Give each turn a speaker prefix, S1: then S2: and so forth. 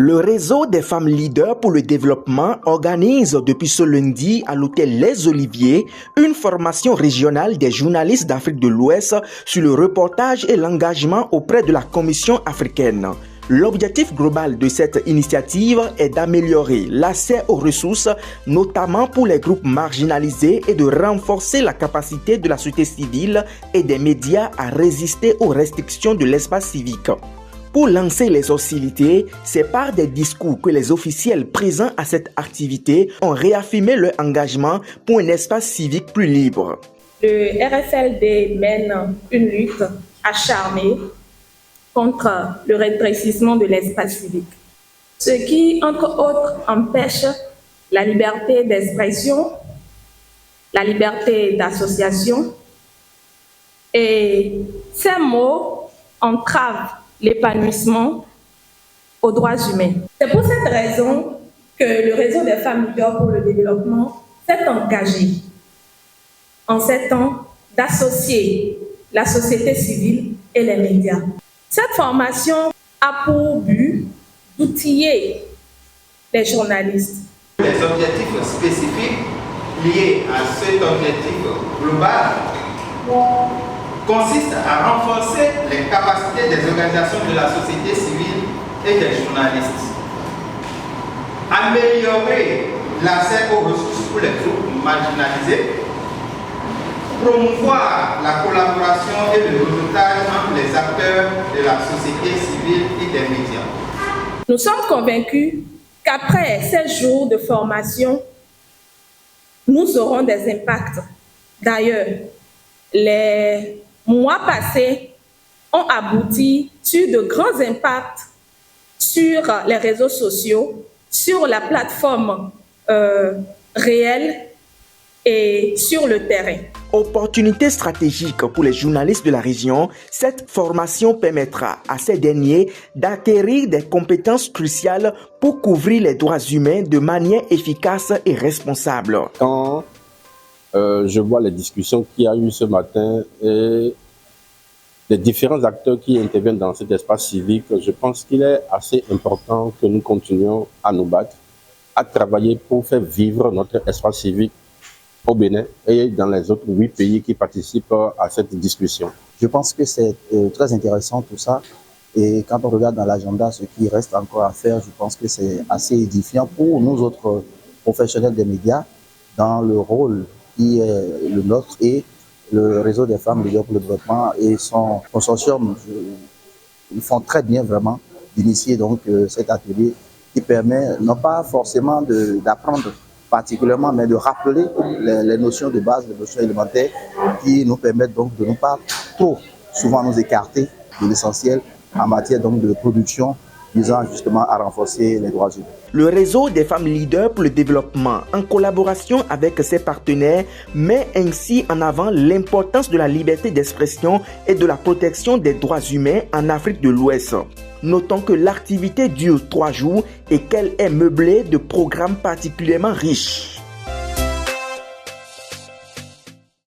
S1: Le réseau des femmes leaders pour le développement organise depuis ce lundi à l'hôtel Les Oliviers une formation régionale des journalistes d'Afrique de l'Ouest sur le reportage et l'engagement auprès de la Commission africaine. L'objectif global de cette initiative est d'améliorer l'accès aux ressources, notamment pour les groupes marginalisés, et de renforcer la capacité de la société civile et des médias à résister aux restrictions de l'espace civique. Pour lancer les hostilités, c'est par des discours que les officiels présents à cette activité ont réaffirmé leur engagement pour un espace civique plus libre.
S2: Le RFLD mène une lutte acharnée contre le rétrécissement de l'espace civique, ce qui, entre autres, empêche la liberté d'expression, la liberté d'association, et ces mots entravent l'épanouissement aux droits humains. C'est pour cette raison que le réseau des femmes leaders pour le développement s'est engagé en ces temps d'associer la société civile et les médias. Cette formation a pour but d'outiller les journalistes.
S3: Les objectifs spécifiques liés à cet objectif global consiste à renforcer les capacités des organisations de la société civile et des journalistes, améliorer l'accès aux ressources pour les groupes marginalisés, promouvoir la collaboration et le réseautage entre les acteurs de la société civile et des médias.
S2: Nous sommes convaincus qu'après ces jours de formation, nous aurons des impacts. D'ailleurs, les mois passés ont abouti sur de grands impacts sur les réseaux sociaux, sur la plateforme réelle et sur le terrain.
S1: Opportunité stratégique pour les journalistes de la région, cette formation permettra à ces derniers d'acquérir des compétences cruciales pour couvrir les droits humains de manière efficace et responsable.
S4: Quand je vois les discussions qu'il y a eu ce matin et les différents acteurs qui interviennent dans cet espace civique, je pense qu'il est assez important que nous continuions à nous battre, à travailler pour faire vivre notre espace civique au Bénin et dans les autres 8 pays qui participent à cette discussion.
S5: Je pense que c'est très intéressant tout ça, et quand on regarde dans l'agenda ce qui reste encore à faire, je pense que c'est assez édifiant pour nous autres professionnels des médias dans le rôle qui est le nôtre, et le réseau des femmes leaders pour le développement et son consortium, ils font très bien vraiment d'initier donc cet atelier qui permet non pas forcément d'apprendre particulièrement, mais de rappeler les notions de base, les notions élémentaires qui nous permettent donc de ne pas trop souvent nous écarter de l'essentiel en matière donc de production visant justement à renforcer les droits humains.
S1: Le réseau des femmes leaders pour le développement, en collaboration avec ses partenaires, met ainsi en avant l'importance de la liberté d'expression et de la protection des droits humains en Afrique de l'Ouest. Notons que l'activité dure 3 jours et qu'elle est meublée de programmes particulièrement riches.